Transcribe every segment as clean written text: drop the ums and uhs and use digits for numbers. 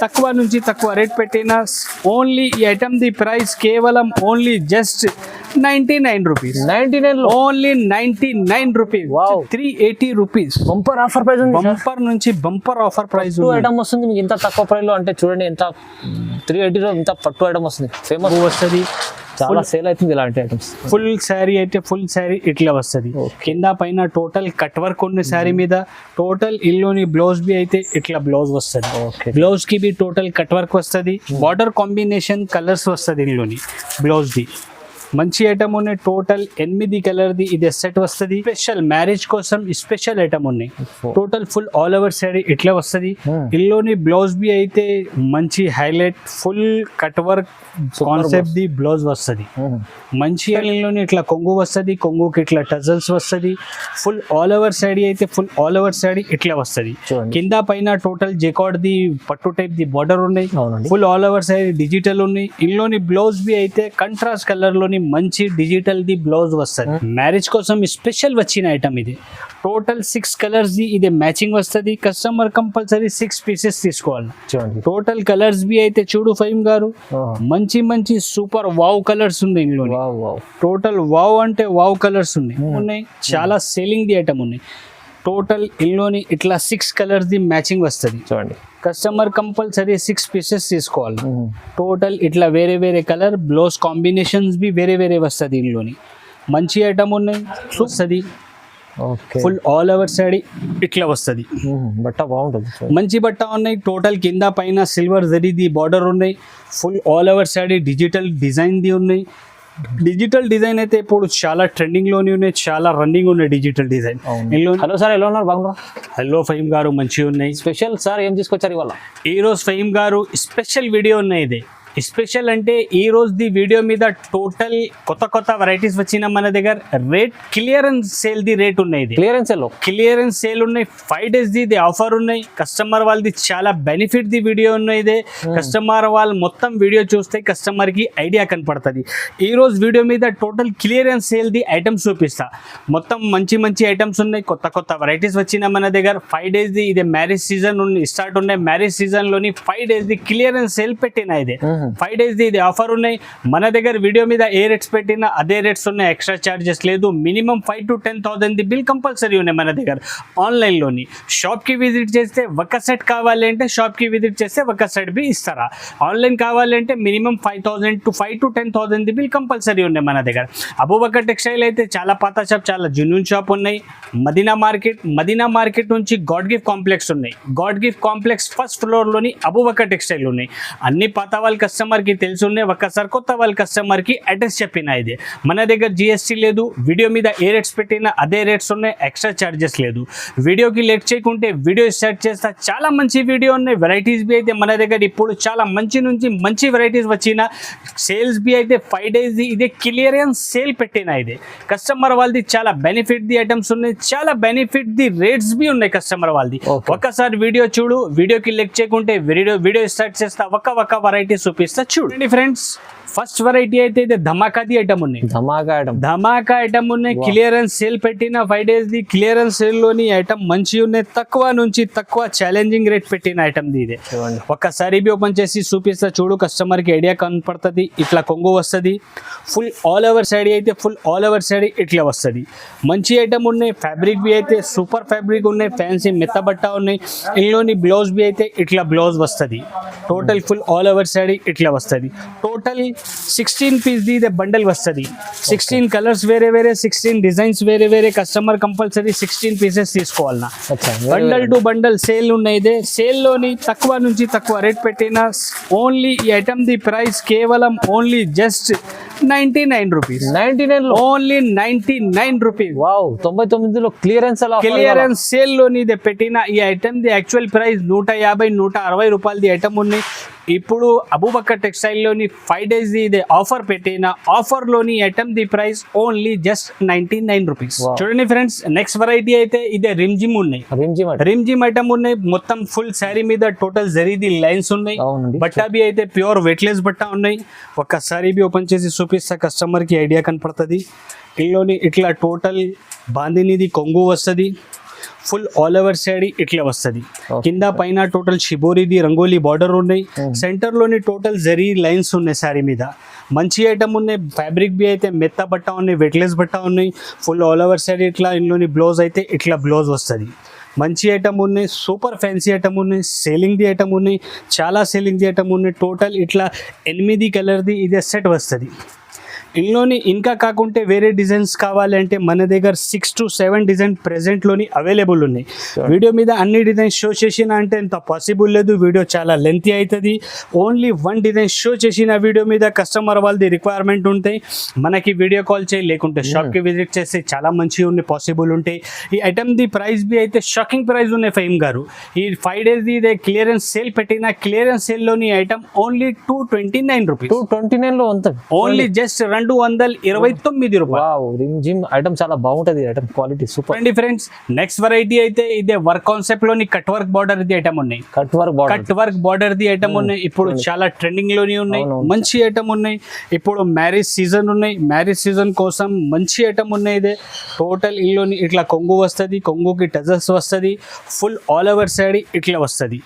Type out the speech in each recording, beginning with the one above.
తక్కువ నుంచి తక్కువ రేట్ పెట్టిన ఓన్లీ ఈ ఐటమ్ ది ప్రైస్ కేవలం ఓన్లీ జస్ట్ 99 రూపీస్. 99 లో only 99 rupees. Wow. 380 rupees. Bumper offer price ఉంది. బంపర్ నుంచి బంపర్ ఆఫర్ ప్రైస్ పట్టు ఐటమ్ వస్తుంది మీకు ఇంత తక్కువ ప్రైస్ లో. అంటే చూడండి ఎంత 380 లో ఇంత పట్టు ఐటమ్ వస్తుంది. ఫేమస్ వస్తుంది, చాలా సేల్ అవుతుంది ఇలాంటి ఐటమ్స్. ఫుల్ శారీ అయితే ఫుల్ శారీ ఇట్లా వస్తుంది. కింద పైన టోటల్ కట్ వర్క్ ఉన్న శారీ మీద టోటల్ ఇల్లుని బ్లౌజ్ బి అయితే ఇట్లా బ్లౌజ్ వస్తుంది. బ్లౌజ్ కి బి టోటల్ కట్ వర్క్ వస్తుంది. బార్డర్ కాంబినేషన్ కలర్స్ వస్తుంది ఇల్లుని బ్లౌజ్ ది. మంచి ఐటమ్ ఉన్నాయి. టోటల్ 8 కలర్ ది ఇది సెట్ వస్తుంది. స్పెషల్ మ్యారేజ్ కోసం స్పెషల్ ఐటమ్ ఉన్నాయి. Total full all over sari ఇట్లా వస్తుంది. ఇల్లుని బ్లౌజ్ బి అయితే మంచి highlight full cut work concept ది బ్లౌజ్ వస్తుంది. మంచి ఇల్లుని ఇట్లా కొంగు వస్తుంది. కొంగుకి ఇట్లా టజల్స్ వస్తుంది. ఫుల్ ఆల్ ఓవర్ శారీ అయితే ఫుల్ ఆల్ ఓవర్ శారీ ఇట్లా వస్తుంది. కింద పైన టోటల్ జెకార్డ్ ది పట్టు టైప్ ది బార్డర్ ఉన్నాయి. Full all over sari digital ఉన్నాయి. ఇల్లుని బ్లౌజ్ బి అయితే కంట్రాస్ట్ కలర్ లోని మంచి డిజిటల్ ది బ్లౌజ్ వస్తుంది. మ్యారేజ్ కోసం స్పెషల్ వచ్చిన ఐటమ్ ఇది. టోటల్ 6 కలర్స్ ది ఇది మ్యాచింగ్ వస్తుంది. కస్టమర్ కంపల్సరీ 6 పీసెస్ తీసుకోవాలి. టోటల్ కలర్స్ బి అయితే చూడు ఫహీమ్ గారు, మంచి మంచి సూపర్ వావ్ కలర్స్ ఉన్నాయి ఇందులో. టోటల్ వావ్ అంటే వావ్ కలర్స్ ఉన్నాయి. చాలా సేలింగ్ ది ఐటమ్ ఉన్నాయి. టోటల్ ఇందులోని ఇట్లా 6 కలర్స్ ది మ్యాచింగ్ వస్తుంది. చూడండి, కస్టమర్ కంపల్సరీ 6 పీసెస్ తీసుకోవాలి. టోటల్ ఇట్లా వేరే వేరే కలర్ బ్లౌజ్ కాంబినేషన్స్ బి వేరే వేరే వస్తుంది. ఇందులోని మంచి ఐటమ్ ఉన్నాయి. వస్తుంది ఫుల్ ఆల్ ఓవర్ శారీ ఇట్లా వస్తుంది. బట్ట బాగుంటుంది, మంచి బట్ట ఉన్నాయి. టోటల్ కింద పైన సిల్వర్ జరీది బార్డర్ ఉన్నాయి. Full all over sari digital design the ఉన్నాయి. డిజిటల్ డిజైన్ అయితే ఇప్పుడు చాలా ట్రెండింగ్ లోనే ఉన్నాయి, చాలా రన్నింగ్ ఉన్నాయి డిజిటల్ డిజైన్. హలో సార్, ఎలా ఉన్నారు? బాగున్నా? హలో ఫహీమ్ గారు, మంచిగా ఉన్నాయి. స్పెషల్ సార్ ఏం తీసుకొచ్చారు ఇవాళ? ఈ రోజు ఫహీమ్ గారు స్పెషల్ వీడియో ఉన్నాయి. ఇది స్పెషల్ అంటే ఈ రోజు ది వీడియో మీద టోటల్ కొత్త కొత్త వెరైటీస్ వచ్చిన మన దగ్గర. Rate clearance sale the rate ఉన్నాయి. క్లియరెన్స్ సేల్ ఉన్నాయి. 5 days ది ఆఫర్ ఉన్నాయి. కస్టమర్ వాళ్ళది చాలా బెనిఫిట్ ది వీడియో ఉన్నాయి. ఇదే కస్టమర్ వాళ్ళు మొత్తం వీడియో చూస్తే కస్టమర్ కి ఐడియా కనపడుతుంది. ఈ రోజు వీడియో మీద total clearance sale the items చూపిస్తా. మొత్తం మంచి మంచి ఐటమ్స్ ఉన్నాయి. కొత్త కొత్త వెరైటీస్ వచ్చిన మన దగ్గర. 5 days ది ఇదే మ్యారేజ్ సీజన్ స్టార్ట్ ఉన్నాయి. మ్యారేజ్ సీజన్ లోని 5 days ది క్లియరెన్స్ సేల్ పెట్టిన. ఇదే 5 days ది ఇది ఆఫర్ ఉన్నాయి మన దగ్గర. వీడియో మీద ఏ రేట్స్ పెట్టినా అదే రేట్స్ ఉన్నాయి. ఎక్స్ట్రా చార్జెస్ లేదు. Minimum 5,000 to 10,000 the bill compulsory ఉన్నాయి మన దగ్గర. ఆన్లైన్లోని షాప్కి విజిట్ చేస్తే ఒక సెట్ కావాలి అంటే షాప్కి విజిట్ చేస్తే ఒక సెట్ బి ఇస్తారా. ఆన్లైన్ కావాలి అంటే minimum 5,000 to 10,000 the bill compulsory ఉన్నాయి మన దగ్గర. అబూబకర్ టెక్స్టైల్ అయితే చాలా పాత షాప్, చాలా జెన్యూన్ షాప్ ఉన్నాయి. మదీనా మార్కెట్ నుంచి గాడ్ గిఫ్ట్ కాంప్లెక్స్ ఉన్నాయి. గాడ్ గిఫ్ట్ కాంప్లెక్స్ ఫస్ట్ ఫ్లోర్లోని అబూబకర్ టెక్స్టైల్ ఉన్నాయి. అన్ని పాత వాళ్ళ కస్టమర్ కి తెలుసున్నాయి. ఒక్కసారి కొత్త వాళ్ళ కస్టమర్ కి అడ్రస్ చెప్పిన. ఇది మన దగ్గర జిఎస్టీ లేదు. వీడియో మీద ఏ రేట్స్ పెట్టినా అదే రేట్స్ ఉన్నాయి. ఎక్స్ట్రా చార్జెస్ లేదు. వీడియోకి లేట్ చేయకుంటే వీడియో స్టార్ట్ చేస్తా. చాలా మంచి వీడియో ఉన్నాయి. వెరైటీస్ బి అయితే మన దగ్గర ఇప్పుడు చాలా మంచి నుంచి మంచి వెరైటీస్ వచ్చిన. సేల్స్ బి అయితే 5 days ఇదే క్లియరెన్స్ సేల్ పెట్టిన. ఇది కస్టమర్ వాళ్ళది చాలా బెనిఫిట్ ది ఐటమ్స్ ఉన్నాయి. చాలా బెనిఫిట్ ది రేట్స్ బి ఉన్నాయి కస్టమర్ వాళ్ళది. ఒక్కసారి వీడియో చూడు. వీడియోకి లేట్ చేయకుంటే వీడియో స్టార్ట్ చేస్తా. ఒక్క వెరైటీ చూపిస్తా చూడండి ఫ్రెండ్స్. ఫస్ట్ వెరైటీ అయితే ఇది ధమాకాది ఐటమ్ ఉన్నాయి. ధమాకా ఐటమ్ ఉన్నాయి. క్లియరెన్స్ సేల్ పెట్టిన 5 days ది క్లియరెన్స్ సేల్ లోని ఐటమ్ మంచి ఉన్నాయి. తక్కువ నుంచి తక్కువ ఛాలెంజింగ్ రేట్ పెట్టిన ఐటమ్ ది. ఇదే ఒక్కసారి బి ఓపెన్ చేసి చూపిస్తా చూడు. కస్టమర్ కి ఐడియా కనపడుతుంది. ఇట్లా కొంగు వస్తుంది. ఫుల్ ఆల్ ఓవర్ శారీ అయితే ఫుల్ ఆల్ ఓవర్ శారీ ఇట్లా వస్తుంది. మంచి ఐటమ్ ఉన్నాయి. ఫ్యాబ్రిక్ బి అయితే సూపర్ ఫ్యాబ్రిక్ ఉన్నాయి. ఫ్యాన్సీ మెత్త బట్ట ఉన్నాయి. ఇందులోని బ్లౌజ్ బి అయితే ఇట్లా బ్లౌజ్ వస్తుంది. Total full all over sari ఇట్లా వస్తుంది. టోటల్ 16 పీస్ ది ఇదే బండల్ వస్తుంది. 16 కలర్స్ వేరే వేరే, 16 డిజైన్స్ వేరే వేరే. కస్టమర్ కంపల్సరీ 16 పీసెస్ తీసుకోవాలన్నా. బండల్ టు బండల్ సేల్ ఉన్నాయి. ఇదే సేల్ లోని తక్కువ నుంచి తక్కువ రేట్ పెట్టిన. ఓన్లీ ఈ ఐటమ్ ది ప్రైస్ కేవలం only just 99 rupees. 99 only 99 rupees. Wow, 99 లో క్లియరెన్స్ సేల్ లోని ఇదే పెట్టిన. ఈ ఐటమ్ ది యాక్చువల్ ప్రైస్ 150-160 రూపాయలు ది ఐటమ్ ఉన్నాయి. ఇప్పుడు అబూబకర్ టెక్స్టైల్ లోని 5 days ఇదే ఆఫర్ పెట్టిన. ఆఫర్ లోని ఐటమ్ ది ప్రైస్ ఓన్లీ జస్ట్ 99 రూపీస్. చూడండి ఫ్రెండ్స్, నెక్స్ట్ వెరైటీ అయితే ఇదే రిమ్జిమ్ ఉన్నాయి. రిమ్జిమ్ ఐటమ్ ఉన్నాయి. మొత్తం ఫుల్ శారీ మీద టోటల్ జరీది లైన్స్ ఉన్నాయి. బట్ట బి అయితే ప్యూర్ వెయిట్లెస్ బట్ట ఉన్నాయి. ఒక్కసారి బి ఓపెన్ చేసి చూపిస్తా. కస్టమర్ కి ఐడియా కనపడుతుంది. ఇందులోని ఇట్లా టోటల్ బాందినిది కొంగు వస్తుంది. ఫుల్ ఆల్ ఓవర్ సైడ్ ఇట్లా వస్తుంది. కింద పైన టోటల్ షిబోరిది రంగోలీ బార్డర్ ఉన్నాయి. సెంటర్ లోని టోటల్ జరీ లైన్స్ ఉన్నాయి శారీ మీద. మంచి ఐటమ్ ఉన్నాయి. ఫ్యాబ్రిక్ బి అయితే మెత్త బట్ట ఉన్నాయి, వెట్లెస్ బట్ట ఉన్నాయి. ఫుల్ ఆల్ ఓవర్ సైడ్ ఇట్లా ఇందులోని బ్లౌజ్ అయితే ఇట్లా బ్లౌజ్ వస్తుంది. మంచి ఐటమ్ ఉన్నాయి, సూపర్ ఫ్యాన్సీ ఐటమ్ ఉన్నాయి, సేలింగ్ది ఐటమ్ ఉన్నాయి, చాలా సేలింగ్ది ఐటమ్ ఉన్నాయి. టోటల్ ఇట్లా 8 కలర్ది ఇదే సెట్ వస్తుంది. ఇందులోని ఇంకా కాకుంటే వేరే డిజైన్స్ కావాలంటే మన దగ్గర 6 to 7 డిజైన్ ప్రెజెంట్లోని అవైలబుల్ ఉన్నాయి. వీడియో మీద అన్ని డిజైన్స్ షో చేసిన అంటే ఇంత పాసిబుల్ లేదు, వీడియో చాలా లెంతీ అవుతుంది. ఓన్లీ 1 డిజైన్ షో చేసిన వీడియో మీద కస్టమర్ వాళ్ళది రిక్వైర్మెంట్ ఉంటాయి, మనకి వీడియో కాల్ చేయి, లేకుంటే షాప్కి విజిట్ చేస్తే చాలా మంచిగా ఉన్నాయి, పాసిబుల్ ఉంటాయి. ఈ ఐటమ్ది ప్రైస్ బి అయితే షాకింగ్ ప్రైస్ ఉన్నాయి ఫహీమ్ గారు. ఈ 5 days ఇదే క్లియరెన్స్ సేల్ పెట్టిన క్లియరెన్స్ సేల్లోని ఐటమ్ ఓన్లీ 229 రూపీస్. 229 లో ఉంటుంది. ఓన్లీ జస్ట్ 229 రూపాయలు. వావ్, రిమ్ జిమ్ ఐటమ్ చాలా బాగుంటది. ఐటమ్ క్వాలిటీ సూపర్ అండి ఫ్రెండ్స్. నెక్స్ట్ వెరైటీ అయితే ఇదే వర్క్ కాన్సెప్ట్ లోని కట్ వర్క్ బార్డర్ ది ఐటమ్ ఉన్నాయి. కట్ వర్క్ బార్డర్ ది ఐటమ్ ఉన్నాయి. ఇప్పుడు చాలా ట్రెండింగ్ లోని ఉన్నాయి, మంచి ఐటమ్ ఉన్నాయి. ఇప్పుడు మ్యారేజ్ సీజన్ ఉన్నాయి, మ్యారేజ్ సీజన్ కోసం మంచి ఐటమ్ ఉన్నాయి. ఇదే టోటల్ ఇల్లోని ఇట్లా కొంగు వస్తుంది, కొంగుకి టజల్స్ వస్తుంది, ఫుల్ ఆల్ ఓవర్ సైడ్ ఇట్లా వస్తుంది.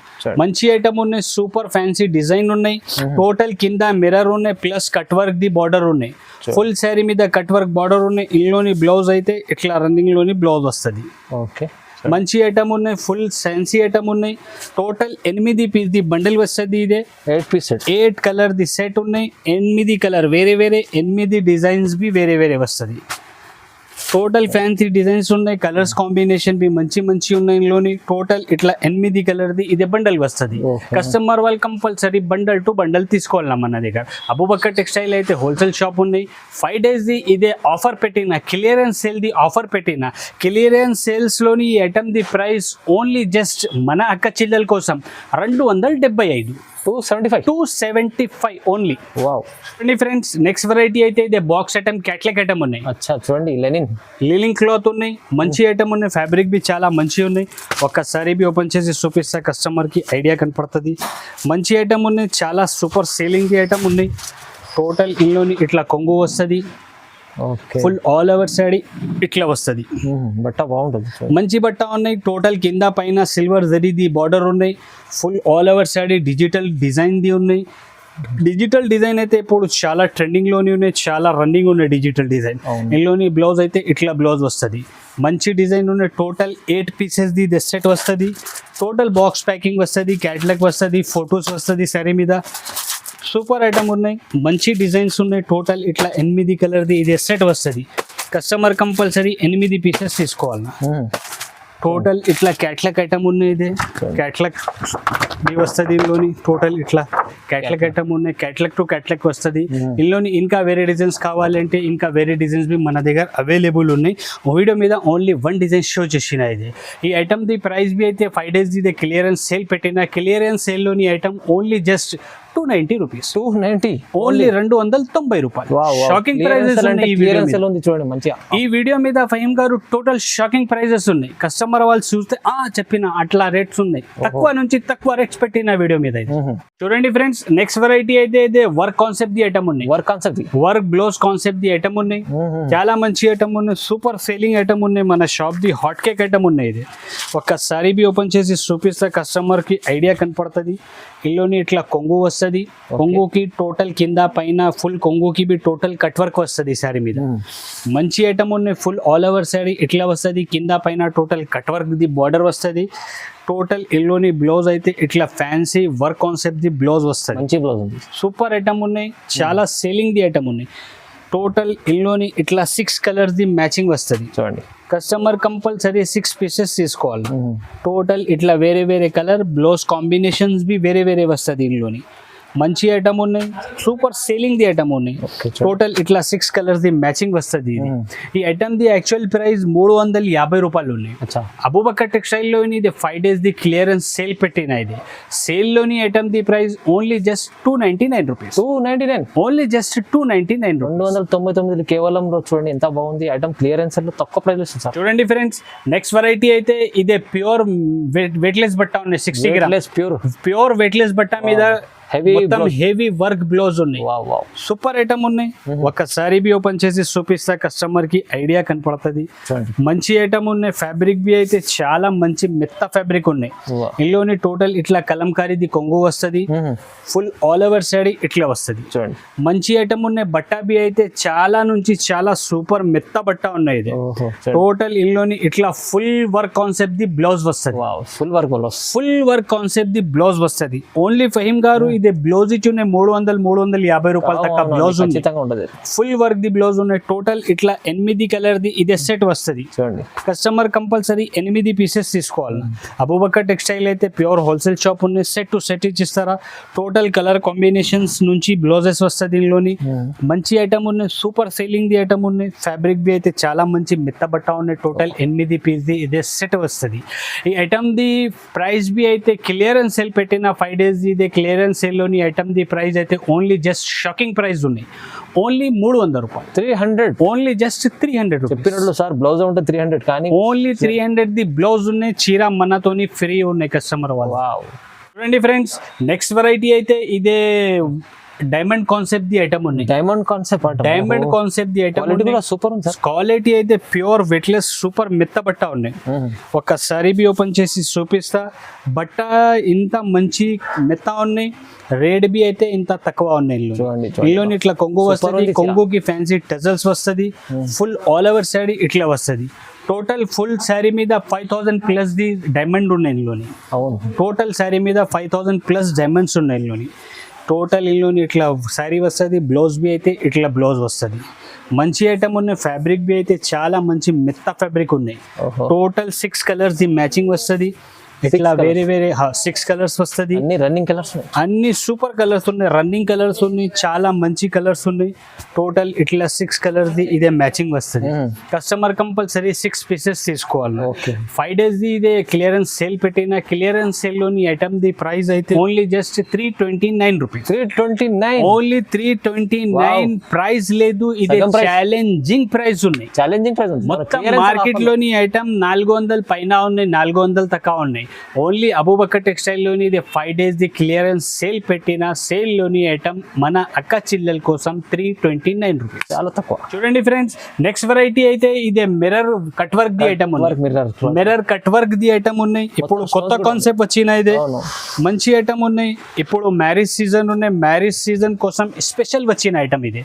మంచి ఐటమ్ ఉన్నాయి, సూపర్ ఫ్యాన్సీ డిజైన్ ఉన్నాయి. టోటల్ కింద మిర్రర్ ఉన్నాయి, plus cut work the border ఉన్నాయి. ఫుల్ శారీ మీద కట్ వర్క్ బార్డర్ ఉన్నాయి. ఇందులోని బ్లౌజ్ అయితే ఇట్లా రన్నింగ్ లోని బ్లౌజ్ వస్తుంది. ఓకే, మంచి ఐటమ్ ఉన్నాయి, ఫుల్ ఫ్యాన్సీ ఐటమ్ ఉన్నాయి. టోటల్ 8 పీస్ ది బండిల్ వస్తుంది. ఇదే 8 పీస్ సెట్, 8 కలర్ ది సెట్ ఉన్నాయి. 8 కలర్ వేరే వేరే, 8 డిజైన్స్ బి వేరే వేరే వస్తుంది. టోటల్ ఫ్యాన్సీ డిజైన్స్ ఉన్నాయి, కలర్స్ కాంబినేషన్ బి మంచి ఉన్నాయి. ఇందులోని టోటల్ ఇట్లా 8 కలర్ది ఇదే బండల్ వస్తుంది. కస్టమర్ వాళ్ళు కంపల్సరీ బండల్ టు బండల్ తీసుకోవాలన్నా మన దగ్గర. అబూబకర్ టెక్స్టైల్ అయితే హోల్సేల్ షాప్ ఉన్నాయి. 5 days ది ఇదే ఆఫర్ పెట్టిన క్లియరెన్స్ సేల్ ది ఆఫర్ పెట్టిన క్లియరెన్స్ సేల్స్ లోని ఈ ఐటమ్ ది ప్రైస్ ఓన్లీ జస్ట్ మన అక్క చెల్లెల కోసం 275, 275 ఓన్లీ. వావ్ అండి ఫ్రెండ్స్. నెక్స్ట్ వెరైటీ అయితే ఇదే బాక్స్ ఐటమ్, క్యాట్లాగ్ ఐటమ్ ఉన్నాయి. అచ్చా చూడండి, లెనిన్ క్లాత్ ఉన్నాయి, మంచి ఐటమ్ ఉన్నాయి. ఫ్యాబ్రిక్ బి చాలా మంచిగా ఉన్నాయి. ఒక్కసారి బి ఓపెన్ చేసి చూపిస్తే కస్టమర్కి ఐడియా కనపడుతుంది. మంచి ఐటమ్ ఉన్నాయి, చాలా సూపర్ సేలింగ్ ఐటమ్ ఉన్నాయి. టోటల్ ఇందులోని ఇట్లా కొంగు వస్తుంది, ఫుల్ ఆల్ ఓవర్ సైడ్ ఇట్లా వస్తుంది. బట్ట బాగుంటుంది, మంచి బట్ట ఉన్నాయి. టోటల్ కింద పైన సిల్వర్ జరీది బార్డర్ ఉన్నాయి. Full all over side digital design the ఉన్నాయి. డిజిటల్ డిజైన్ అయితే ఇప్పుడు చాలా ట్రెండింగ్ లోని ఉన్నాయి, చాలా రన్నింగ్ ఉన్నాయి డిజిటల్ డిజైన్. ఇందులోని బ్లౌజ్ అయితే ఇట్లా బ్లౌజ్ వస్తుంది. మంచి డిజైన్ ఉన్నాయి. టోటల్ 8 పీసెస్ ది సెట్ వస్తుంది. టోటల్ బాక్స్ ప్యాకింగ్ వస్తుంది, క్యాటలాగ్ వస్తుంది, ఫొటోస్ వస్తుంది శారీ మీద. సూపర్ ఐటమ్ ఉన్నాయి, మంచి డిజైన్స్ ఉన్నాయి. టోటల్ ఇట్లా 8 కలర్ది ఇదే సెట్ వస్తుంది. కస్టమర్ కంపల్సరీ 8 పీసెస్ తీసుకోవాలన్నా. టోటల్ ఇట్లా క్యాట్లాగ్ ఐటమ్ ఉన్నాయి. ఇదే క్యాట్లాగ్ బి వస్తుంది. ఇందులోని టోటల్ ఇట్లా క్యాట్లాగ్ ఐటమ్ ఉన్నాయి. క్యాట్లాగ్ టు క్యాట్లాగ్ వస్తుంది. ఇందులోని ఇంకా వేరే డిజైన్స్ కావాలంటే ఇంకా వేరే డిజైన్స్ బి మన దగ్గర అవైలబుల్ ఉన్నాయి. వీడియో మీద ఓన్లీ 1 డిజైన్ షో చేసిన. ఇది ఈ ఐటమ్ ది ప్రైస్ బి అయితే 5 days ఇదే క్లియరెన్స్ సేల్ పెట్టిన క్లియరెన్స్ సేల్లోని item only just 290 rupees. 290 only 290 రూపాయలు. షాకింగ్ ప్రైజెస్ ఉన్నాయి చూడండి మంచిగా. ఈ వీడియో మీద ఫహీమ్ గారు టోటల్ షాకింగ్ ప్రైజెస్ ఉన్నాయి. కస్టమర్ వాళ్ళు చూస్తే చెప్పిన అట్లా రేట్స్ ఉన్నాయి, తక్కువ నుంచి తక్కువ రేట్స్ పెట్టిన వీడియో మీద. చూడండి ఫ్రెండ్స్. నెక్స్ట్ వెరైటీ అయితే ఇదే వర్క్ కాన్సెప్ట్ ది ఐటమ్ ఉన్నాయి. Work blouse concept the item ఉన్నాయి. చాలా మంచి ఐటమ్ ఉన్నాయి, సూపర్ సేలింగ్ ఐటమ్ ఉన్నాయి. మన shop the hot cake item ఉన్నాయి. ఇది ఒక్కసారి బి ఓపెన్ చేసి చూపిస్తే కస్టమర్ కి ఐడియా కనపడుతుంది. ఇందులోని ఇట్లా కొంగు వస్తుంది. కొంగుకి టోటల్ కింద పైన ఫుల్ కొంగుకి బి టోటల్ కట్ వర్క్ వస్తుంది శారీ మీద. మంచి ఐటమ్ ఉన్నాయి. ఫుల్ ఆల్ ఓవర్ శారీ ఇట్లా వస్తుంది. కింద పైన total cut work the border వస్తుంది. టోటల్ ఇందులోని బ్లౌజ్ అయితే ఇట్లా ఫ్యాన్సీ వర్క్ కాన్సెప్ట్ ది బ్లౌజ్ వస్తుంది. మంచి బ్లౌజ్ ఉంది, సూపర్ ఐటమ్ ఉన్నాయి, చాలా సేలింగ్ ది ఐటమ్ ఉన్నాయి. టోటల్ ఇందులోని ఇట్లా 6 కలర్స్ ది మ్యాచింగ్ వస్తుంది. చూడండి, కస్టమర్ కంపల్సరీ 6 పీసెస్ తీసుకోవాలి. టోటల్ ఇట్లా వేరే వేరే కలర్ బ్లౌజ్ కాంబినేషన్స్ బి వేరే వేరే వస్తుంది. ఇందులోని మంచి ఐటమ్ ఉన్నాయి, సూపర్ సేలింగ్ ది ఐటమ్ ఉన్నాయి. టోటల్ ఇట్లా 6 కలర్స్ ది మ్యాచింగ్ వస్తుంది. ఈ ఐటమ్ ది యాక్చువల్ ప్రైస్ 350 రూపాయలు ఉన్నాయి. అబూబకర్ టెక్స్టైల్ లోని ఇది 5 days ది క్లియరెన్స్ సేల్ పెట్టిన. ఇది సేల్ లోని ఐటమ్ ది price only just 299 rupees. 299 only just 299. 299 కేవలం. చూడండి ఎంత బాగుంది ఐటమ్. క్లియరెన్స్ లో తక్కువ ప్రైస్ సార్. చూడండి ఫ్రెండ్స్. నెక్స్ట్ వెరైటీ అయితే ఇదే ప్యూర్ వెయిట్లెస్ బట్ట ఉన్నాయి. 60 గ్రామ్ ప్యూర్ వెయిట్లెస్ బట్ట మీద హెవీ మొత్తం హెవీ వర్క్ బ్లౌజ్ ఉన్నాయి. వావ్ వావ్ సూపర్ ఐటమ్ ఉన్నాయి. ఒక్కసారి బి ఓపెన్ చేసి చూపిస్తా కస్టమర్ కి ఐడియా కనపడుతుంది. చూడండి మంచి ఐటమ్ ఉన్నాయి. ఫ్యాబ్రిక్ బి అయితే చాలా మంచి మెత్త ఫ్యాబ్రిక్ ఉన్నాయి. Wow. ఇందులోని టోటల్ ఇట్లా కలంకారీది కొంగు వస్తుంది. ఫుల్ ఆల్ ఓవర్ సారీ ఇట్లా వస్తుంది. చూడండి మంచి ఐటమ్ ఉన్నాయి. బట్ట బి అయితే చాలా నుంచి చాలా సూపర్ మెత్త బట్ట ఉన్నాయి. ఇది ఓహో టోటల్ ఇందులోని ఇట్లా ఫుల్ వర్క్ కాన్సెప్ట్ ది బ్లౌజ్ వస్తుంది. Wow full work full work concept ది బ్లౌజ్ వస్తుంది. ఓన్లీ ఫహీం గారు ఇది బ్లౌజ్ ఇచ్చి ఉన్నాయి 300-350 రూపాయల తక్కువ బ్లౌజ్ ఉంది. ఖచ్చితంగా ఉండదు. ఫుల్ వర్క్ ది బ్లౌజ్ ఉన్నాయి. టోటల్ ఇట్లా 8 కలర్ ది ఇదే సెట్ వస్తుంది. చూడండి కస్టమర్ కంపల్సరీ 8 పీసెస్ తీసుకోవాలి. అబూబకర్ టెక్స్టైల్ అయితే ప్యూర్ హోల్సేల్ షాప్ ఉన్నాయి. సెట్ టు సెట్ ఇచ్చిస్తారా. టోటల్ కలర్ కాంబినేషన్స్ నుంచి బ్లౌజెస్ వస్తుంది. దీనిలోని మంచి ఐటమ్ ఉన్నాయి. సూపర్ సేలింగ్ ది ఐటమ్ ఉన్నాయి. ఫ్యాబ్రిక్ బి అయితే చాలా మంచి మెత్త బట్ట ఉన్నాయి. టోటల్ 8 పీస్ ది ఇదే సెట్ వస్తుంది. ఈ ఐటమ్ ది ప్రైస్ బి అయితే క్లియరెన్స్ సేల్ పెట్టిన 5 days ఇదే క్లియరెన్స్ సేల్ లోని ఐటమ్ ది ప్రైస్ అయితే ఓన్లీ జస్ట్ షాకింగ్ ప్రైస్ ఉన్నాయి. ఓన్లీ 300 రూపాయలు. 300 ఓన్లీ జస్ట్ 300 రూపీస్. చెప్పినట్లు సార్ బ్లౌజ్ ఉంటే 300 కానీ ఓన్లీ 300 ది బ్లౌజ్ ఉన్నాయి. చీర మనతోని ఫ్రీ ఉన్నాయి కస్టమర్ వాళ్ళు. వావ్ చూడండి ఫ్రెండ్స్, నెక్స్ట్ వెరైటీ అయితే ఇదే డైమండ్ కాన్సెప్ట్ ది ఐటమ్ ఉన్నాయి. డైమండ్ కాన్సెప్ట్ అంట. Diamond concept the item quality కూడా సూపర్ ఉంది సార్. క్వాలిటీ అయితే ప్యూర్ వెట్లెస్ సూపర్ మెత్త బట్ట ఉన్నాయి. ఒక్కసారి బి ఓపెన్ చేసి చూపిస్తా. బట్ట ఇంత మంచి మెత్త ఉన్నాయి. రేట్ బి అయితే ఇంత తక్కువ ఉన్నాయి. చూడండి ఇందులోని ఇట్లా కొంగు వస్తుంది. కొంగుకి ఫ్యాన్సీ టజల్స్ వస్తుంది. ఫుల్ ఆల్ ఓవర్ సారీ ఇట్లా వస్తుంది. టోటల్ ఫుల్ శారీ మీద 5000 ప్లస్ ది డైమండ్ ఉన్నాయి. ఇందులోని అవును టోటల్ శారీ మీద 5000 ప్లస్ డైమండ్స్ ఉన్నాయి. ఇందులోని టోటల్ ఇందులోని ఇట్లా శారీ వస్తుంది. బ్లౌజ్ బి అయితే ఇట్లా బ్లౌజ్ వస్తుంది. మంచి ఐటమ్ ఉన్నాయి. ఫ్యాబ్రిక్ బి అయితే చాలా మంచి మెత్త ఫ్యాబ్రిక్ ఉన్నాయి. టోటల్ 6 కలర్స్ ది మ్యాచింగ్ వస్తుంది. ఇట్లా వేరే వేరే 6 కలర్స్ వస్తుంది. అన్ని రన్నింగ్ కలర్స్ అన్ని సూపర్ కలర్స్ ఉన్నాయి. రన్నింగ్ కలర్స్ ఉన్నాయి. చాలా మంచి కలర్స్ ఉన్నాయి. టోటల్ ఇట్లా 6 కలర్స్ ది ఇదే మ్యాచింగ్ వస్తుంది. కస్టమర్ కంపల్సరీ 6 పీసెస్ తీసుకోవాలి. ఓకే 5 days ది ఇదే క్లియరెన్స్ సేల్ పెట్టిన క్లియరెన్స్ సేల్ లోని ఐటమ్ ది ప్రైస్ అయితే only just 329 rupees. 329 only 329 price లేదు. ఇదే ఛాలెంజింగ్ ప్రైస్ ఉన్నాయి. ఛాలెంజింగ్ ప్రైస్ ఉంది. మొత్తం మార్కెట్ లోని ఐటమ్ 400 పైన ఉన్నాయి. 400 తక్కువ ఉన్నాయి. ఓన్లీ అబూబకర్ టెక్స్టైల్ లోని ఇది 5 days ది క్లియరెన్స్ సేల్ పెట్టిన సేల్ లోని ఐటమ్ మన అక్క చిల్లెల కోసం 329 రూపీస్. చాలా తక్కువ. చూడండి ఫ్రెండ్స్, నెక్స్ట్ వెరైటీ అయితే ఇదే మిర్రర్ కట్ వర్క్ ది ఐటమ్ ఉన్నాయి. మిర్రర్ కట్ వర్క్ ది ఐటమ్ ఉన్నాయి. ఇప్పుడు కొత్త కాన్సెప్ట్ వచ్చిన ఇదే మంచి ఐటమ్ ఉన్నాయి. ఇప్పుడు మ్యారేజ్ సీజన్ ఉన్నాయి. మ్యారేజ్ సీజన్ కోసం స్పెషల్ వచ్చిన ఐటమ్ ఇది.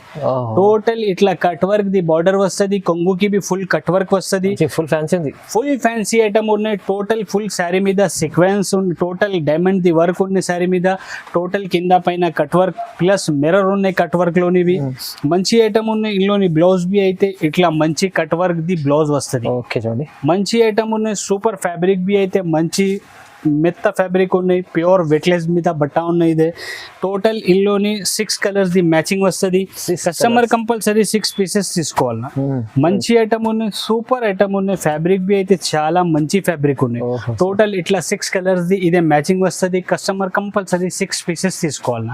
టోటల్ ఇట్లా కట్ వర్క్ ది బార్డర్ వస్తుంది. కొంగుకి బి ఫుల్ కట్ వర్క్ వస్తుంది. ఫుల్ ఫ్యాన్సీ ఉంది. ఫుల్ ఫ్యాన్సీ ఐటమ్ ఉన్నాయి. టోటల్ ఫుల్ శారీ మీద సీక్వెన్స్ ఉంది. టోటల్ డైమండ్ ది వర్క్ ఉంది శారీ మీద. టోటల్ కింద పైన కట్ వర్క్ ప్లస్ మిర్రర్ ఉన్నాయి. కట్ వర్క్ లోనివి మంచి ఐటమ్ ఉన్నాయి. ఇందులోని బ్లౌజ్ బి అయితే ఇట్లా మంచి కట్ వర్క్ ది బ్లౌజ్ వస్తుంది. ఓకే చూడండి మంచి ఐటమ్ ఉన్నాయి. సూపర్ ఫ్యాబ్రిక్ బి అయితే మంచి మెత్త ఫ్యాబ్రిక్ ఉన్నాయి. ప్యూర్ వెట్లెస్ మీద బట్ట ఉన్నాయి. ఇదే టోటల్ ఇందులోని 6 కలర్స్ ది మ్యాచింగ్ వస్తుంది. కస్టమర్ కంపల్సరీ 6 పీసెస్ తీసుకోవాలి. మంచి ఐటమ్ ఉన్నాయి. సూపర్ ఐటమ్ ఉన్నాయి. ఫ్యాబ్రిక్ బి అయితే చాలా మంచి ఫ్యాబ్రిక్ ఉన్నాయి. టోటల్ ఇట్లా 6 కలర్స్ ది ఇదే మ్యాచింగ్ వస్తుంది. కస్టమర్ కంపల్సరీ 6 పీసెస్ తీసుకోవాలి.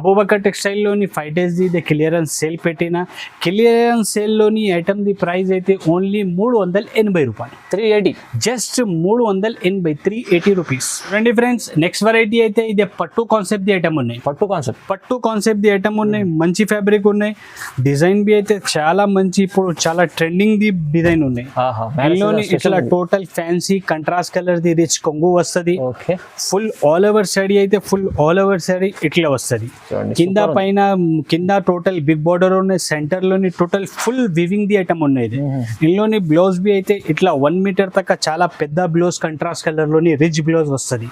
అబూబకర్ టెక్స్టైల్ లోని 5 days ది ఇదే క్లియరెన్స్ సేల్ పెట్టిన క్లియరెన్స్ సేల్ లోని ఐటమ్ ది ప్రైస్ అయితే ఓన్లీ 380 రూపాయలు. 380 జస్ట్ 380 380 రూపీస్. రండి ఫ్రెండ్స్, నెక్స్ట్ వెరైటీ అయితే ఇదే పట్టు కాన్సెప్ట్ ది ఐటమ్ ఉన్నాయి. పట్టు కాన్సెప్ట్ ది ఐటమ్ ఉన్నాయి. మంచి ఫ్యాబ్రిక్ ఉన్నాయి. డిజైన్ బి అయితే చాలా మంచి ఇప్పుడు చాలా ట్రెండింగ్ ది డిజైన్ ఉన్నాయి. దీనిలోని ఇట్లా total fancy contrast colour the rich కొంగు వస్తుంది. ఫుల్ ఆల్ ఓవర్ సారీ అయితే ఫుల్ ఆల్ ఓవర్ సారీ ఇట్లా వస్తుంది. కింద పైన కింద టోటల్ బిగ్ బార్డర్ ఉన్నాయి. సెంటర్ లోని total full weaving the item ఉన్నాయి. దీనిలోని బ్లౌజ్ బి అయితే ఇట్లా 1 మీటర్ దాకా చాలా పెద్ద బ్లౌజ్ కంట్రాస్ట్ కలర్ లోని రిచ్ బ్లౌజ్ వస్తుంది.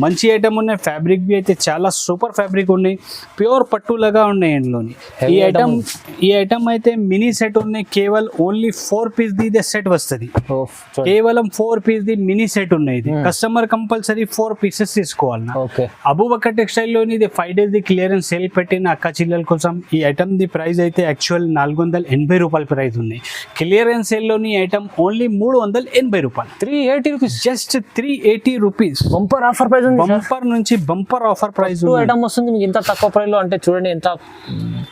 మంచి ఐటమ్ ఉన్నాయి. ఫ్యాబ్రిక్ బి అయితే చాలా సూపర్ ఫ్యాబ్రిక్ ఉన్నాయి. ప్యూర్ పట్టు లాగా ఉన్నాయి. ఇందులోని ఈ ఐటమ్ అయితే మినీ సెట్ ఉన్నాయి. కేవలం ఓన్లీ 4 పీస్ ది ఇదే సెట్ వస్తుంది. కేవలం 4 పీస్ ది మినీ సెట్ ఉన్నాయి. ఇది కస్టమర్ కంపల్సరీ 4 పీసెస్ తీసుకోవాలి. అబూబకర్ టెక్స్టైల్ లోని ఇది 5 days ది క్లియరెన్స్ సేల్ పెట్టిన అక్క చిల్లెల కోసం ఈ ఐటమ్ ది ప్రైస్ అయితే యాక్చువల్ 480 రూపాయల ప్రైస్ ఉన్నాయి. క్లియరెన్స్ సేల్ లోని ఐటమ్ ఓన్లీ 380 రూపాయలు. 380 rupees. Just 380 rupees rupees bumper offer price ఉంది బంపర్ నుంచి బంపర్ ఆఫర్ ప్రైస్ పట్టు ఐటమ్ వస్తుంది మీకు ఇంత తక్కువ ప్రైస్ లో. అంటే చూడండి ఎంత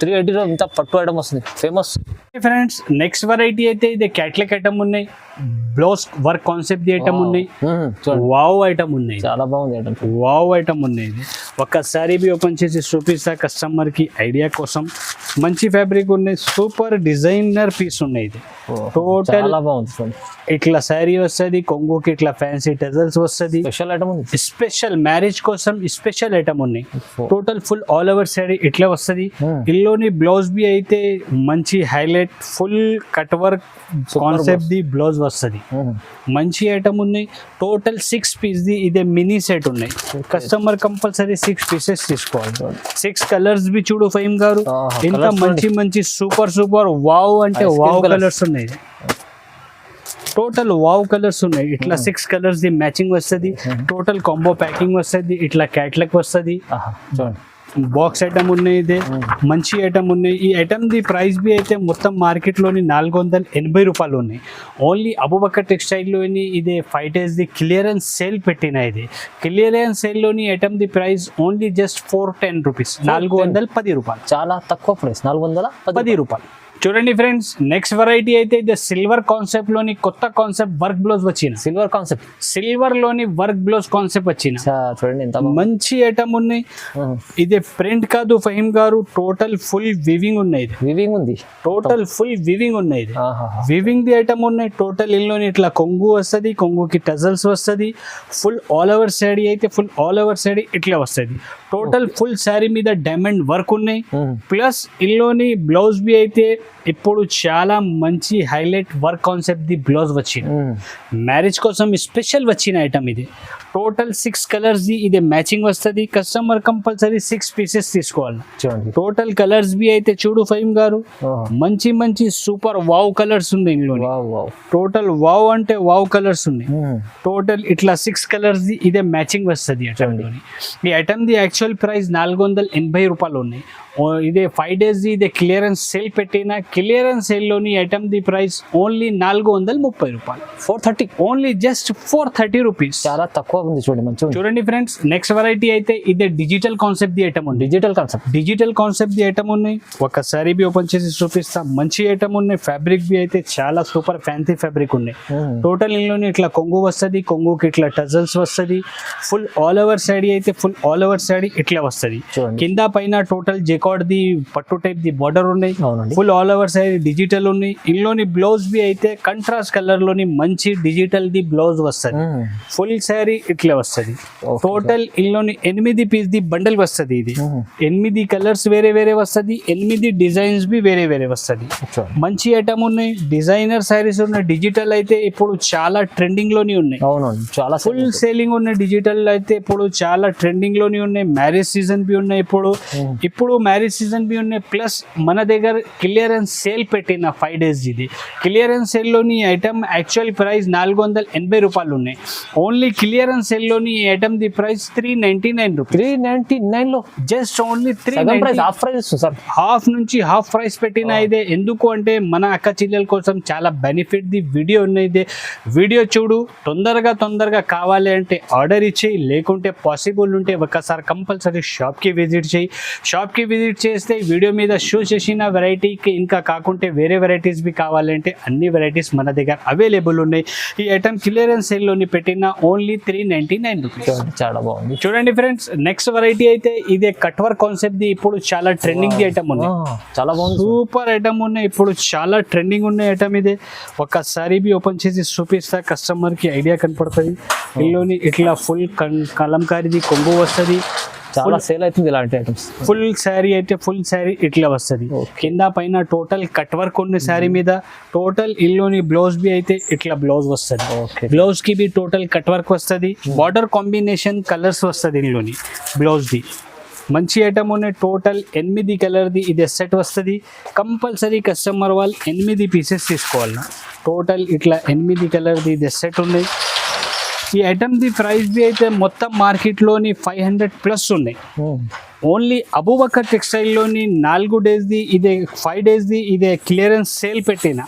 380 ఇంత పట్టు ఐటమ్ వస్తుంది ఫేమస్. ఫ్రెండ్స్ నెక్స్ట్ వెరైటీ అయితే ఇది క్యాట్లాగ్ ఐటమ్ ఉన్నాయి, బ్లౌజ్ వర్క్ కాన్సెప్ట్ ఐటమ్ ఉన్నాయి, వావ్ ఐటమ్ ఉన్నాయి, చాలా బాగుంది ఐటమ్. వావ్ ఐటమ్ ఉన్నాయి. ఇది ఒక్కసారి బి ఓపెన్ చేసి చూపిస్తా కస్టమర్ కి ఐడియా కోసం. మంచి ఫ్యాబ్రిక్ ఉన్నాయి, సూపర్ డిజైనర్ పీస్ ఉన్నాయి. ఇది టోటల్ చాలా బాగుంది. ఇట్లా శారీ వస్తుంది, కొంగుకి ఇట్లా ఫ్యాన్సీ టెజల్స్ వస్తుంది. స్పెషల్ ఐటమ్ ఉంది, స్పెషల్ మ్యారేజ్ కోసం స్పెషల్ ఐటమ్ ఉన్నాయి. Total full all over sari ఇట్లా వస్తుంది. ఇల్లోని బ్లౌజ్ బి అయితే మంచి highlight full cut work concept ది బ్లౌజ్ వస్తుంది. మంచి ఐటమ్ ఉన్నాయి. టోటల్ 6 పీస్ ది ఇదే మినీ సెట్ ఉన్నాయి. కస్టమర్ కంపల్సరీ 6 పీసెస్ తీసుకోవాలి. 6 కలర్స్ బి చూడు ఫహీమ్ గారు, ఇంకా మంచి మంచి సూపర్ సూపర్ వావ్ అంటే వావ్ కలర్స్ ఉన్నాయి. టోటల్ వావ్ కలర్స్ ఉన్నాయి. ఇట్లా 6 కలర్స్ ది మ్యాచింగ్ వస్తుంది. టోటల్ కాంబో ప్యాకింగ్ వస్తుంది. ఇట్లా క్యాట్లాగ్ వస్తుంది. బాక్స్ ఐటమ్ ఉన్నాయి. ఇదే మంచి ఐటమ్ ఉన్నాయి. ఈ ఐటమ్ ది ప్రైస్ బి అయితే మొత్తం మార్కెట్లోని 480 రూపాయలు ఉన్నాయి. ఓన్లీ అబూబకర్ టెక్స్టైల్లోని ఇదే 5 days ది క్లియరెన్స్ సేల్ పెట్టిన. ఇది క్లియరెన్స్ సేల్లోని ఐటమ్ ది ప్రైస్ ఓన్లీ జస్ట్ 410 రూపీస్, 410 రూపాయలు. చాలా తక్కువ ప్రైస్, 410 రూపాయలు. చూడండి ఫ్రెండ్స్ నెక్స్ట్ వెరైటీ అయితే ఇది సిల్వర్ కాన్సెప్ట్ లోని కొత్త కాన్సెప్ట్ వర్క్ బ్లౌజ్ వచ్చిన. సిల్వర్ కాన్సెప్ట్, సిల్వర్ లోని వర్క్ బ్లౌజ్ కాన్సెప్ట్ వచ్చిన. చూడండి ఎంత మంచి ఐటమ్ ఉన్నాయి. ఇది ప్రింట్ కాదు ఫహీమ్ గారు, టోటల్ ఫుల్ వివింగ్ ఉన్నాయి. వివింగ్ ఉంది, టోటల్ ఫుల్ వివింగ్ ఉన్నాయి. వివింగ్ ది ఐటమ్ ఉన్నాయి. టోటల్ ఇల్లోని ఇట్లా కొంగు వస్తుంది, కొంగుకి టజల్స్ వస్తుంది. ఫుల్ ఆల్ ఓవర్ శారీ అయితే ఫుల్ ఆల్ ఓవర్ శారీ ఇట్లా వస్తుంది. టోటల్ ఫుల్ శారీ మీద డైమండ్ వర్క్ ఉన్నాయి. ప్లస్ ఇల్లోని బ్లౌజ్ బి అయితే ఇప్పుడు చాలా మంచి హైలైట్ వర్క్ కాన్సెప్ట్ ది బ్లౌజ్ వచ్చింది. మ్యారేజ్ కోసం స్పెషల్ వచ్చిన ఐటమ్ ఇది. టోటల్ 6 కలర్స్ ది ఇదే మ్యాచింగ్ వస్తుంది. కస్టమర్ కంపల్సరీ 6 పీసెస్ తీసుకోవాలి. టోటల్ కలర్స్ బి అయితే చూడు ఫహీమ్ గారు, మంచి మంచి సూపర్ వావ్ కలర్స్ ఉన్నాయి ఇందులో. టోటల్ వావ్ అంటే వావ్ కలర్స్ ఉన్నాయి. టోటల్ ఇట్లా 6 కలర్స్ ది ఇదే మ్యాచింగ్ వస్తుంది ఐటమ్ లోని. ఈ ఐటమ్ ది యాక్చువల్ ప్రైస్ 480 రూపాయలు ఉన్నాయి. ఇదే 5 days ఇదే క్లియరెన్స్ సేల్ పెట్టిన. క్లియరెన్స్ సేల్ లోని ఐటమ్ ది ప్రైస్ ఓన్లీ 430 రూపాయలు, 430, ఓన్లీ జస్ట్ 430 రూపీస్. చాలా తక్కువ ఉంది. చూడండి మంచిగా చూడండి ఫ్రెండ్స్ నెక్స్ట్ వెరైటీ అయితే ఇదే డిజిటల్ కాన్సెప్ట్ ది ఐటమ్ ఉంది. డిజిటల్ కాన్సెప్ట్ ది ఐటమ్ ఉన్నాయి. ఒకసారి బి ఓపెన్ చేసి చూపిస్తా. మంచి ఐటమ్ ఉన్నాయి. ఫ్యాబ్రిక్ బి అయితే చాలా సూపర్ ఫ్యాన్సీ ఫ్యాబ్రిక్ ఉన్నాయి. టోటల్ ఇందులోని ఇట్లా కొంగు వస్తుంది, కొంగుకి ఇట్లా టజల్స్ వస్తుంది. ఫుల్ ఆల్ ఓవర్ శారీ అయితే ఫుల్ ఆల్ ఓవర్ శారీ ఇట్లా వస్తుంది. కింద పైన టోటల్ ది పట్టు టైప్ ది బార్డర్ ఉన్నాయి. Full all over side digital ఉన్నాయి. ఇందులోని బ్లౌజ్ బి అయితే కంట్రాస్ట్ కలర్ లోని మంచి డిజిటల్ ది బ్లౌజ్ వస్తుంది. ఫుల్ శారీ ఇట్లా వస్తుంది. టోటల్ ఇందులోని 8 పీస్ ది బండల్ వస్తుంది. ఇది 8 కలర్స్ వేరే వేరే వస్తుంది. 8 డిజైన్స్ బి వేరే వేరే వస్తుంది. మంచి ఐటమ్ ఉన్నాయి. డిజైనర్ శారీస్ ఉన్నాయి. డిజిటల్ అయితే ఇప్పుడు చాలా ట్రెండింగ్ లోని ఉన్నాయి. చాలా ఫుల్ సేలింగ్ ఉన్నాయి. డిజిటల్ అయితే ఇప్పుడు చాలా ట్రెండింగ్ లోని ఉన్నాయి. మ్యారేజ్ సీజన్ బి ఉన్నాయి. ఇప్పుడు మ్యారేజ్ సీజన్ బి ఉన్నాయి. ప్లస్ మన దగ్గర క్లియరెన్స్ సేల్ పెట్టిన 5 days ఇది. క్లియరెన్స్ సేల్ లోని ఐటమ్ యాక్చువల్ ప్రైస్ 480 రూపాయలు ఉన్నాయి. ఓన్లీ క్లియరెన్స్ సేల్ లోని ఐటమ్ ది ప్రైస్ 399 రూపీస్. 399 లో just only 390. Half price sir, half నుంచి హాఫ్ ప్రైస్ పెట్టిన. ఇదే ఎందుకు అంటే మన అక్క చెల్లెల కోసం చాలా బెనిఫిట్ ది వీడియో ఉన్నది. వీడియో చూడు, తొందరగా కావాలి అంటే ఆర్డర్ ఇచ్చేయి. లేకుంటే పాసిబుల్ ఉంటే ఒకసారి కంపల్సరీ షాప్కి విజిట్ చేయి. షాప్కి విజిట్ చేస్తే వీడియో మీద షో చేసిన వెరైటీకి ఇంకా కాకుంటే వేరే వెరైటీస్ బి కావాలంటే అన్ని వెరైటీస్ మన దగ్గర అవైలబుల్ ఉన్నాయి. ఈ ఐటమ్ క్లియరెన్స్ సేల్ లోని పెట్టిన ఓన్లీ 399 రూపీస్. చాలా బాగుంది. చూడండి ఫ్రెండ్స్ నెక్స్ట్ వెరైటీ అయితే ఇదే కట్ వర్క్ కాన్సెప్ట్ ది ఇప్పుడు చాలా ట్రెండింగ్ ది ఐటమ్ ఉన్నాయి. చాలా బాగుంది, సూపర్ ఐటమ్ ఉన్నాయి. ఇప్పుడు చాలా ట్రెండింగ్ ఉన్న ఐటమ్ ఇదే. ఒక్కసారి బి ఓపెన్ చేసి చూపిస్తా కస్టమర్ కి ఐడియా కనపడుతుంది. ఇందులోని ఇట్లా ఫుల్ కలంకారీది కొంగు వస్తుంది. చాలా సేల్ అవుతుంది ఇలాంటి ఐటమ్స్. ఫుల్ శారీ అయితే ఫుల్ శారీ ఇట్లా వస్తుంది. కింద పైన టోటల్ కట్ వర్క్ ఉన్న శారీ మీద. టోటల్ ఇల్లోని బ్లౌజ్ బి అయితే ఇట్లా బ్లౌజ్ వస్తుంది. బ్లౌజ్ కి బి టోటల్ కట్ వర్క్ వస్తుంది. బార్డర్ కాంబినేషన్ కలర్స్ వస్తుంది ఇల్లోని బ్లౌజ్ ది. మంచి ఐటమ్ ఉన్నాయి. టోటల్ 8 కలర్ది ఇదే సెట్ వస్తుంది. కంపల్సరీ కస్టమర్ వాళ్ళు 8 పీసెస్ తీసుకోవాలి. టోటల్ ఇట్లా 8 కలర్ది ఇదే సెట్ ఉన్నాయి. ఈ ఐటమ్ ది ప్రైస్ బి అయితే మొత్తం మార్కెట్లోని 500+ ఉన్నాయి. ఓన్లీ అబూబకర్ టెక్స్టైల్లోని 4 days ది ఇదే 5 days ది ఇదే క్లియరెన్స్ సేల్ పెట్టిన.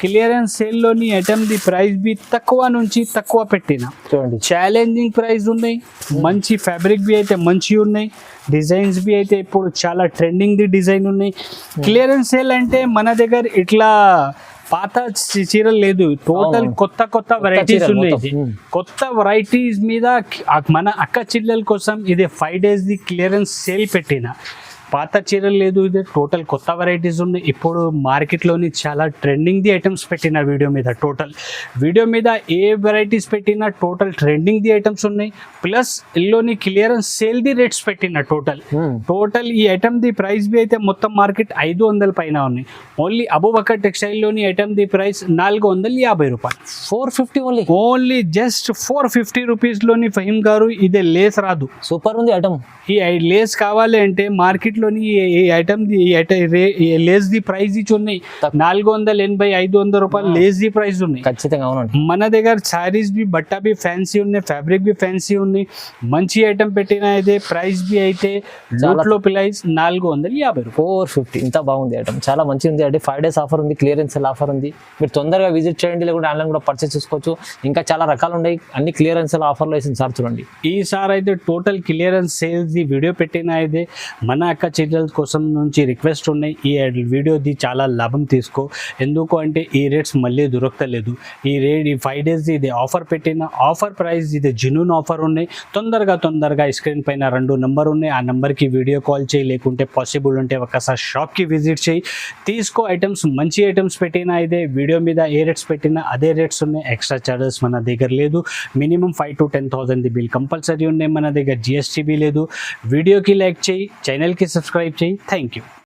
క్లియరెన్స్ సేల్లోని ఐటమ్ ది ప్రైస్ బి తక్కువ నుంచి తక్కువ పెట్టిన చూడండి ఛాలెంజింగ్ ప్రైస్ ఉన్నాయి, మంచి ఫ్యాబ్రిక్ బి అయితే మంచి ఉన్నాయి, డిజైన్స్ బి అయితే ఇప్పుడు చాలా ట్రెండింగ్ ది డిజైన్ ఉన్నాయి. క్లియరెన్స్ సేల్ అంటే మన దగ్గర ఇట్లా పాత చీరలు లేదు, టోటల్ కొత్త కొత్త వెరైటీస్ చీరలు ఉన్నాయి. మొత్తం. కొత్త వెరైటీస్ మీద మన అక్క చెల్లెల కోసం ఇది 5 days ది క్లియరెన్స్ సేల్ పెట్టిన. పాత చీరలు లేదు, ఇది టోటల్ కొత్త వెరైటీస్ ఉన్నాయి. ఇప్పుడు మార్కెట్లోని చాలా ట్రెండింగ్ ది ఐటమ్స్ పెట్టిన వీడియో మీద ఏ వెరైటీస్ పెట్టినా టోటల్ ట్రెండింగ్ ది ఐటమ్స్ ఉన్నాయి. ప్లస్ ఇల్లోని క్లియరెన్స్ సేల్ ది రేట్స్ పెట్టిన టోటల్ ఈ ఐటమ్ ది ప్రైస్ బి అయితే మొత్తం మార్కెట్ 500 పైన ఉన్నాయి. ఓన్లీ అబూబకర్ టెక్స్టైల్లోని ఐటమ్ ది ప్రైస్ 450 రూపాయలు. 450 ఓన్లీ జస్ట్ 450 రూపీస్లోని ఫహీమ్ గారు ఇదే లేస్ రాదు. సూపర్ ఉంది ఐటమ్. ఈ లేస్ కావాలి అంటే మార్కెట్లోని ఈ ఐటమ్ లేస్ ది ప్రైస్ ఇచ్చి ఉన్నాయి 480-500 రూపాయలు లేస్ ది ప్రైస్ ఉన్నాయి. ఖచ్చితంగా అవునండి. మన దగ్గర శారీస్ బి బట్టా బి ఫ్యాన్సీ ఉన్నాయి, ఫ్యాబ్రిక్ బి ఫ్యాన్సీ ఉన్నాయి, మంచి ఐటమ్ పెట్టిన అయితే ప్రైస్ బి అయితే లో ప్రైస్ 450 రూపాయలు. 450 ఇంత బాగుంది ఐటమ్, చాలా మంచిగా ఉంది. అంటే 5 days ఆఫర్ ఉంది, క్లియరెన్స్ సేల్ ఆఫర్ ఉంది. మీరు తొందరగా విజిట్ చేయండి, లేకుంటే ఆన్లైన్ కూడా పర్చేస్ చేసుకోవచ్చు. ఇంకా చాలా రకాలు ఉన్నాయి, అన్ని క్లియరెన్స్ సేల్ ఆఫర్లో వేసింది సార్. చూడండి ఈసారి అయితే total clearance sales the video పెట్టిన అయితే మన అక్క చెల్లెల కోసం నుంచి రిక్వెస్ట్ ఉన్నాయి, ఈ వీడియోది చాలా లాభం తీసుకో. ఎందుకు అంటే ఈ రేట్స్ మళ్ళీ దొరకలేదు. ఈ 5 days ఇది ఆఫర్ పెట్టిన ఆఫర్ ప్రైస్ ఇది జెన్యూన్ ఆఫర్ ఉన్నాయి. తొందరగా స్క్రీన్ పైన 2 నెంబర్ ఉన్నాయి, ఆ నెంబర్కి వీడియో కాల్ చేయి, లేకుంటే పాసిబుల్ ఉంటే ఒకసారి షాప్కి విజిట్ చేయి, తీసుకో. ఐటమ్స్ మంచి ఐటమ్స్ పెట్టిన అయితే వీడియో మీద ఏ రేట్స్ పెట్టినా అదే రేట్స్ ఉన్నాయి. ఎక్స్ట్రా చార్జెస్ మన దగ్గర లేదు. మినిమం 5,000 to 10,000 బిల్ కంపల్సరీ ఉన్నాయి మన దగ్గర. GST లేదు. వీడియోకి లైక్ చేయి, ఛానల్కి సబ్స్క్రైబ్ చేయి. Thank you.